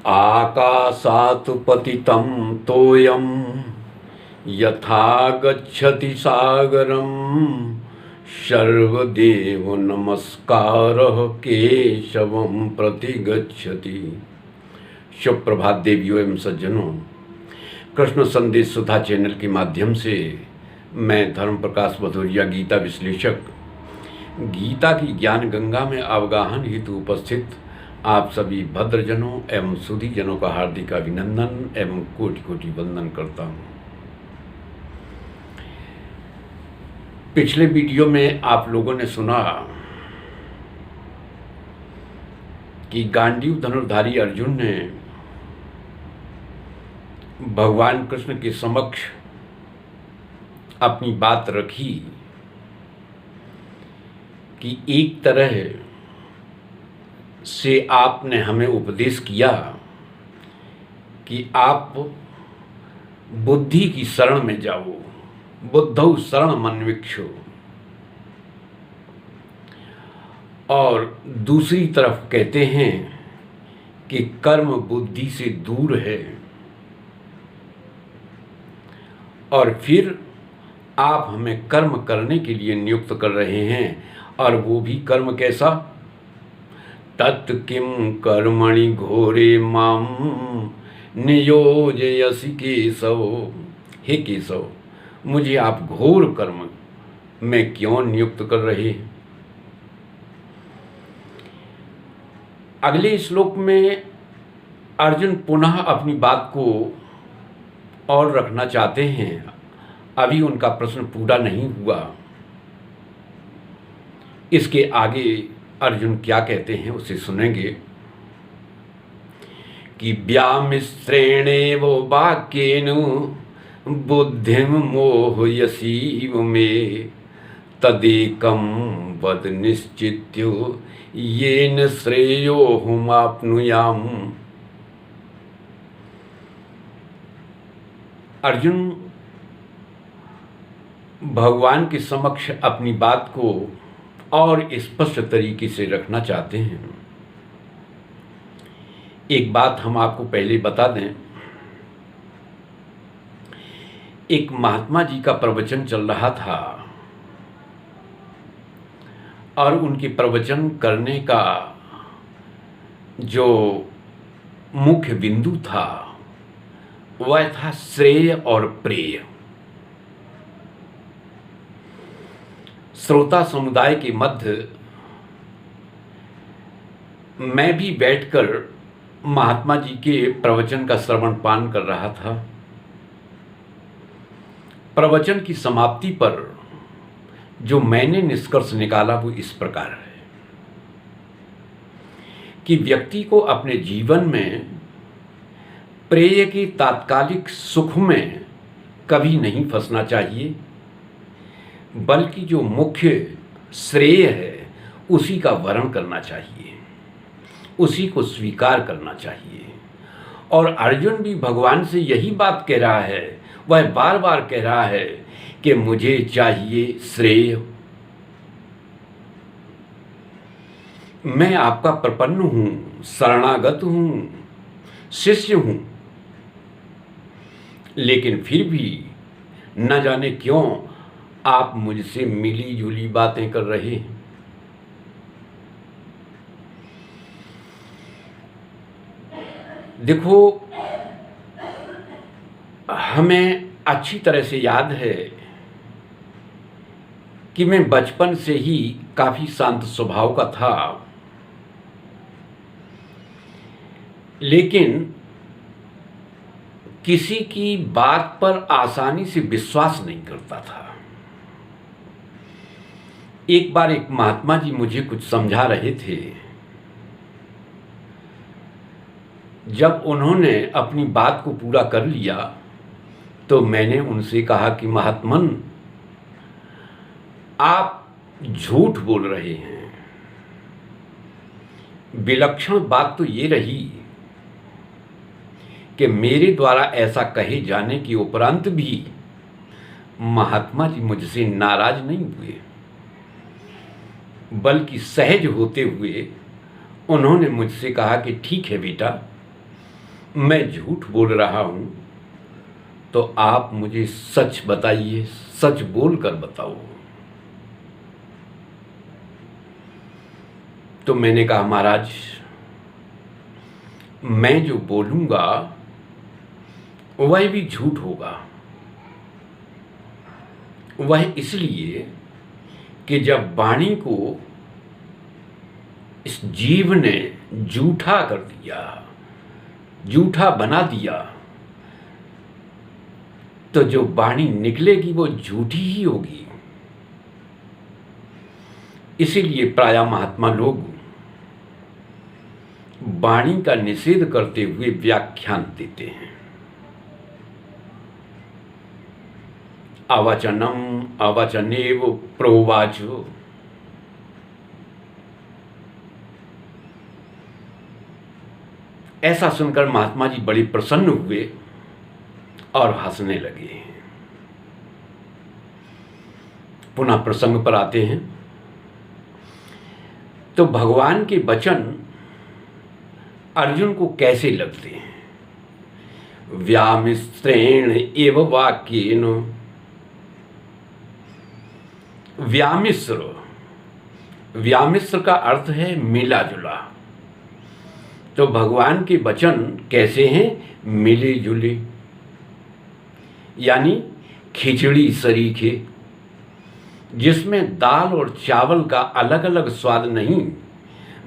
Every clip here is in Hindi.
आकाशात् पतितं तोयं यथा गच्छति सागरं सर्वदेव नमस्कारः केशवं प्रति गच्छति। शुभ प्रभात देवियों एवं सज्जनों, कृष्ण संदेश सुधा चैनल के माध्यम से मैं धर्म प्रकाश भदौरिया गीता विश्लेषक गीता की ज्ञान गंगा में अवगाहन हेतु उपस्थित आप सभी भद्रजनों एवं सुधीजनों का हार्दिक अभिनंदन एवं कोटि कोटि वंदन करता हूँ। पिछले वीडियो में आप लोगों ने सुना कि गांडीव धनुर्धारी अर्जुन ने भगवान कृष्ण के समक्ष अपनी बात रखी कि एक तरह से आपने हमें उपदेश किया कि आप बुद्धि की शरण में जाओ, बुद्धौ शरण मन्विक्षो, और दूसरी तरफ कहते हैं कि कर्म बुद्धि से दूर है। और फिर आप हमें कर्म करने के लिए नियुक्त कर रहे हैं, और वो भी कर्म कैसा? तत् किम कर्मणि घोरे माम नियोजयसि केशव। हे केशव, मुझे आप घोर कर्म में क्यों नियुक्त कर रहे हैं? अगले श्लोक में अर्जुन पुनः अपनी बात को और रखना चाहते हैं। अभी उनका प्रश्न पूरा नहीं हुआ। इसके आगे अर्जुन क्या कहते हैं उसे सुनेंगे कि व्यामिश्रेणेव वाक्येन बुद्धिं मोहयसीव मे तदेकं वद निश्चित्य येन श्रेयोऽहमाप्नुयाम्। अर्जुन भगवान के समक्ष अपनी बात को और स्पष्ट तरीके से रखना चाहते हैं। एक बात हम आपको पहले बता दें, एक महात्मा जी का प्रवचन चल रहा था और उनके प्रवचन करने का जो मुख्य बिंदु था वह था श्रेय और प्रेय। श्रोता समुदाय के मध्य मैं भी बैठकर महात्मा जी के प्रवचन का श्रवण पान कर रहा था। प्रवचन की समाप्ति पर जो मैंने निष्कर्ष निकाला वो इस प्रकार है कि व्यक्ति को अपने जीवन में प्रेय के तात्कालिक सुख में कभी नहीं फंसना चाहिए, बल्कि जो मुख्य श्रेय है उसी का वर्ण करना चाहिए, उसी को स्वीकार करना चाहिए। और अर्जुन भी भगवान से यही बात कह रहा है। वह बार बार कह रहा है कि मुझे चाहिए श्रेय। मैं आपका प्रपन्न हूँ, शरणागत हूँ, शिष्य हूँ, लेकिन फिर भी न जाने क्यों आप मुझसे मिली जुली बातें कर रहे हैं। देखो, हमें अच्छी तरह से याद है कि मैं बचपन से ही काफी शांत स्वभाव का था, लेकिन किसी की बात पर आसानी से विश्वास नहीं करता था। एक बार एक महात्मा जी मुझे कुछ समझा रहे थे। जब उन्होंने अपनी बात को पूरा कर लिया तो मैंने उनसे कहा कि महात्मन, आप झूठ बोल रहे हैं। विलक्षण बात तो ये रही कि मेरे द्वारा ऐसा कहे जाने के उपरांत भी महात्मा जी मुझसे नाराज नहीं हुए, बल्कि सहज होते हुए उन्होंने मुझसे कहा कि ठीक है बेटा, मैं झूठ बोल रहा हूं तो आप मुझे सच बताइए, सच बोल कर बताओ। तो मैंने कहा महाराज, मैं जो बोलूंगा वह भी झूठ होगा। वह इसलिए कि जब वाणी को इस जीव ने झूठा कर दिया, झूठा बना दिया, तो जो वाणी निकलेगी वो झूठी ही होगी। इसीलिए प्रायः महात्मा लोग वाणी का निषेध करते हुए व्याख्यान देते हैं। अवचनम अवचनेव प्रोवाचो। ऐसा सुनकर महात्मा जी बड़े प्रसन्न हुए और हंसने लगे। पुनः प्रसंग पर आते हैं। तो भगवान के वचन अर्जुन को कैसे लगते हैं? व्यामिश्रेण एव वाक्येन। व्यामिश्र, व्यामिश्र का अर्थ है मिला जुला। तो भगवान के वचन कैसे हैं? मिले जुले, यानी खिचड़ी सरीखे, जिसमें दाल और चावल का अलग अलग स्वाद नहीं,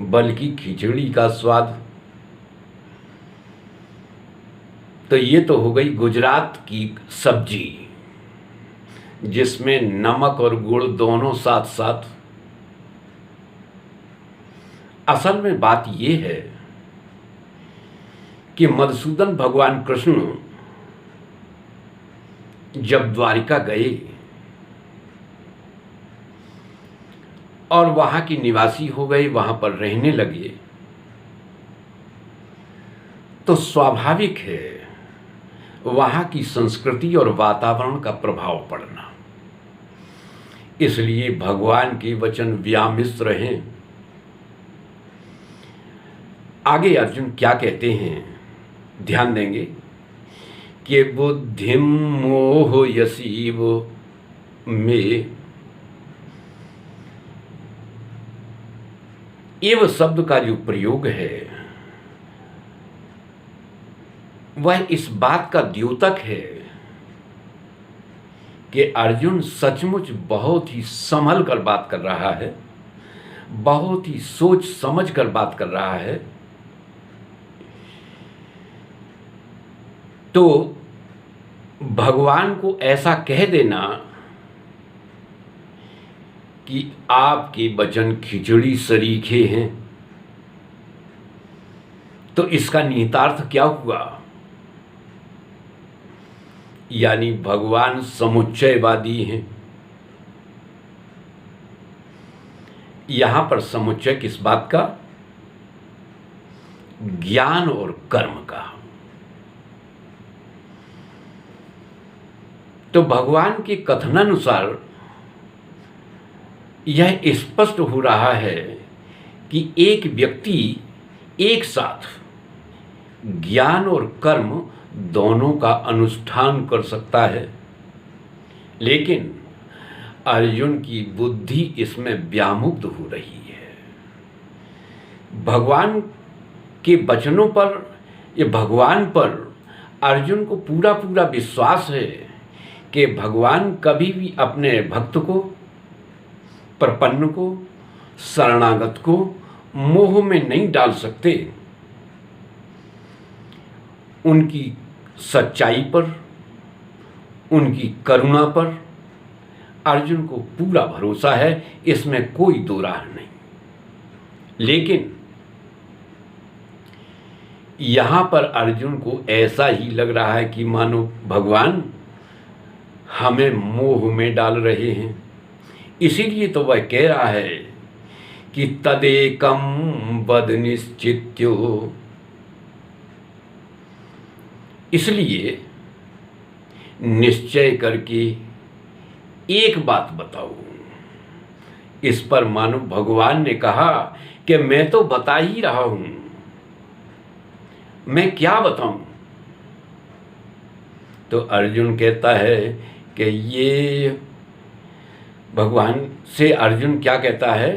बल्कि खिचड़ी का स्वाद। तो ये तो हो गई गुजरात की सब्जी, जिसमें नमक और गुड़ दोनों साथ साथ। असल में बात ये है कि मधुसूदन भगवान कृष्ण जब द्वारिका गए और वहां की निवासी हो गए, वहां पर रहने लगे, तो स्वाभाविक है वहां की संस्कृति और वातावरण का प्रभाव पड़ना। इसलिए भगवान के वचन व्यामिश्र हैं। आगे अर्जुन क्या कहते हैं, ध्यान देंगे कि बुद्धिम मोह यसीव में। एव शब्द का जो प्रयोग है वह इस बात का द्योतक है कि अर्जुन सचमुच बहुत ही संभल कर बात कर रहा है, बहुत ही सोच समझ कर बात कर रहा है। तो भगवान को ऐसा कह देना कि आपके वचन खिचड़ी सरीखे हैं, तो इसका निहितार्थ क्या हुआ? यानी भगवान समुच्चयवादी हैं। यहां पर समुच्चय किस बात का? ज्ञान और कर्म का। तो भगवान के कथनानुसार यह स्पष्ट हो रहा है कि एक व्यक्ति एक साथ ज्ञान और कर्म दोनों का अनुष्ठान कर सकता है, लेकिन अर्जुन की बुद्धि इसमें व्यामुग्ध हो रही है। भगवान के वचनों पर, ये भगवान पर अर्जुन को पूरा पूरा विश्वास है कि भगवान कभी भी अपने भक्त को, प्रपन्न को, शरणागत को मोह में नहीं डाल सकते। उनकी सच्चाई पर, उनकी करुणा पर अर्जुन को पूरा भरोसा है, इसमें कोई दो राह नहीं। लेकिन यहां पर अर्जुन को ऐसा ही लग रहा है कि मानो भगवान हमें मोह में डाल रहे हैं। इसीलिए तो वह कह रहा है कि तदेकम वद निश्चित्यो। इसलिए निश्चय करके एक बात बताओ। इस पर मानो भगवान ने कहा कि मैं तो बता ही रहा हूं, मैं क्या बताऊं? तो अर्जुन कहता है कि ये भगवान से अर्जुन क्या कहता है,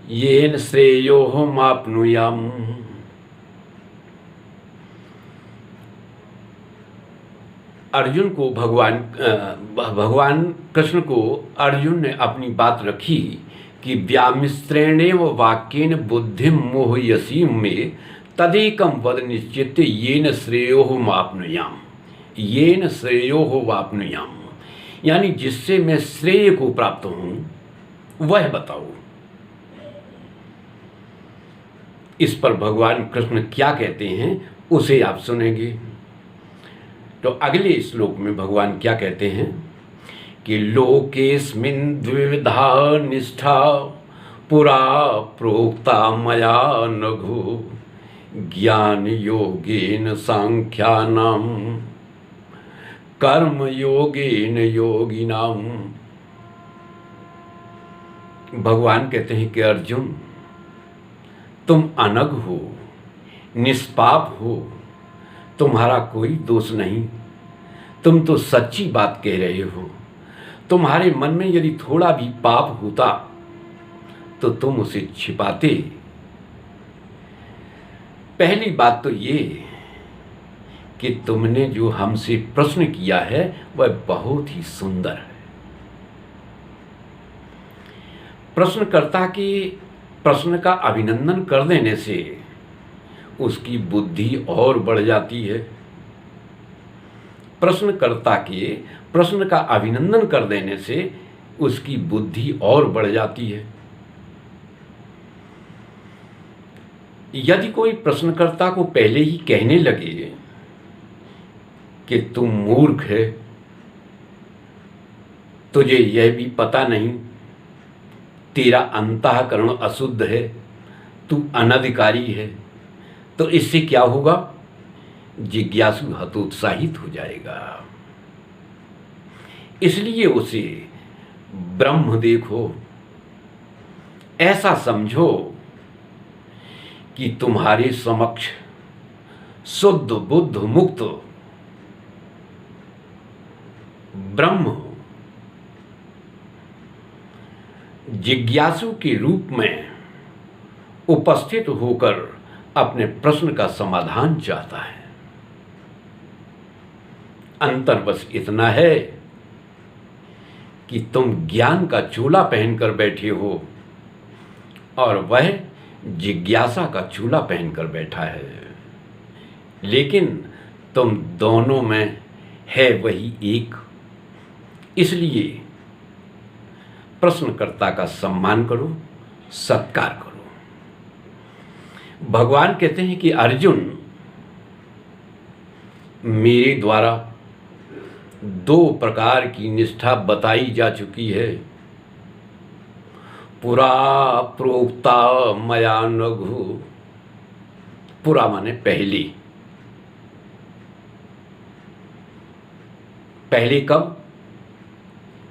येन श्रेयोहमाप्नुयाम। अर्जुन को भगवान कृष्ण को अर्जुन ने अपनी बात रखी कि व्यामिश्रेणेव वाक्येन बुद्धिम मोहयसीम में तदेकम वद निश्चित्य येन श्रेयोहमाप्नुयाम। येन श्रेयोहमाप्नुयाम यानी जिससे मैं श्रेय को प्राप्त हूं वह बताओ। इस पर भगवान कृष्ण क्या कहते हैं उसे आप सुनेंगे। तो अगले श्लोक में भगवान क्या कहते हैं कि लोकेस्मिन् द्विविधा निष्ठा पुरा प्रोक्ता मया नघु ज्ञान योगेन सांख्यानाम कर्म योगेन योगिनाम। भगवान कहते हैं कि अर्जुन, तुम अनग हो, निष्पाप हो, तुम्हारा कोई दोष नहीं, तुम तो सच्ची बात कह रहे हो। तुम्हारे मन में यदि थोड़ा भी पाप होता तो तुम उसे छिपाते। पहली बात तो ये कि तुमने जो हमसे प्रश्न किया है वह बहुत ही सुंदर है। प्रश्नकर्ता के प्रश्न का अभिनंदन कर देने से उसकी बुद्धि और बढ़ जाती है। प्रश्नकर्ता के प्रश्न का अभिनंदन कर देने से उसकी बुद्धि और बढ़ जाती है। यदि कोई प्रश्नकर्ता को पहले ही कहने लगे कि तुम मूर्ख है, तुझे यह भी पता नहीं, तेरा अंतःकरण अशुद्ध है, तू अनधिकारी है, तो इससे क्या होगा? जिज्ञासु हतोत्साहित हो जाएगा। इसलिए उसे ब्रह्म देखो, ऐसा समझो कि तुम्हारे समक्ष शुद्ध बुद्ध मुक्त ब्रह्म जिज्ञासु के रूप में उपस्थित होकर अपने प्रश्न का समाधान चाहता है। अंतर बस इतना है कि तुम ज्ञान का चोला पहनकर बैठे हो और वह जिज्ञासा का चोला पहनकर बैठा है, लेकिन तुम दोनों में है वही एक। इसलिए प्रश्नकर्ता का सम्मान करो, सत्कार करो। भगवान कहते हैं कि अर्जुन, मेरे द्वारा दो प्रकार की निष्ठा बताई जा चुकी है। पुरा प्रोक्ता मया नघु। पुरा माने पहले। पहले कब?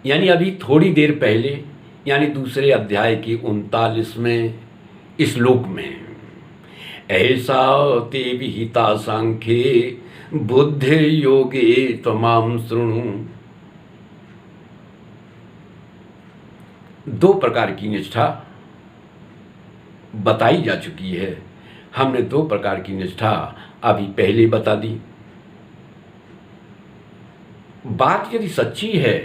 यानी अभी थोड़ी देर पहले, यानी दूसरे अध्याय की 39वें श्लोक में, ऐसा ते विहिता सांख्ये बुद्धि योगे त्वमाम शृणु। दो प्रकार की निष्ठा बताई जा चुकी है। हमने दो प्रकार की निष्ठा अभी पहले बता दी। बात यदि सच्ची है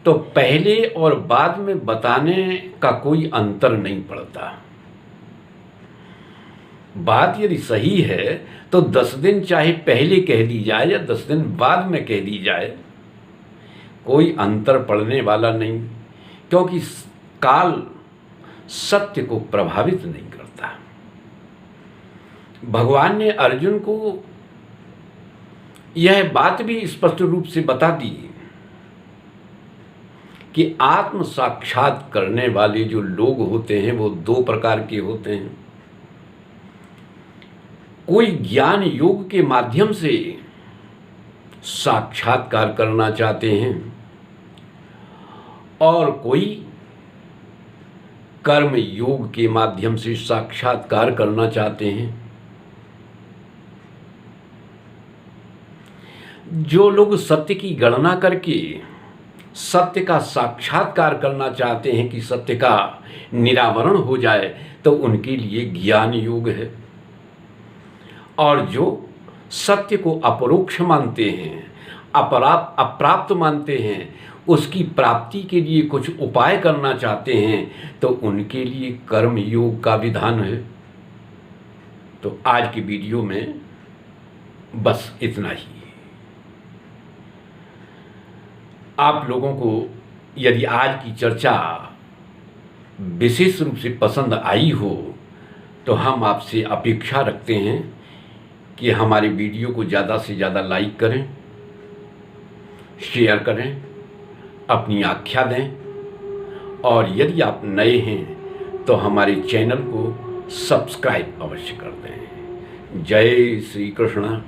तो पहले और बाद में बताने का कोई अंतर नहीं पड़ता। बात यदि सही है तो 10 दिन चाहे पहले कह दी जाए या 10 दिन बाद में कह दी जाए, कोई अंतर पड़ने वाला नहीं, क्योंकि काल सत्य को प्रभावित नहीं करता। भगवान ने अर्जुन को यह बात भी स्पष्ट रूप से बता दी कि आत्म साक्षात करने वाले जो लोग होते हैं वो दो प्रकार के होते हैं। कोई ज्ञान योग के माध्यम से साक्षात्कार करना चाहते हैं और कोई कर्म योग के माध्यम से साक्षात्कार करना चाहते हैं। जो लोग सत्य की गणना करके सत्य का साक्षात्कार करना चाहते हैं कि सत्य का निरावरण हो जाए, तो उनके लिए ज्ञान योग है। और जो सत्य को अपरोक्ष मानते हैं, अप्राप्त मानते हैं, उसकी प्राप्ति के लिए कुछ उपाय करना चाहते हैं, तो उनके लिए कर्म योग का विधान है। तो आज की वीडियो में बस इतना ही। आप लोगों को यदि आज की चर्चा विशेष रूप से पसंद आई हो, तो हम आपसे अपेक्षा रखते हैं कि हमारे वीडियो को ज़्यादा से ज़्यादा लाइक करें, शेयर करें, अपनी आख्या दें, और यदि आप नए हैं तो हमारे चैनल को सब्सक्राइब अवश्य कर दें। जय श्री कृष्ण।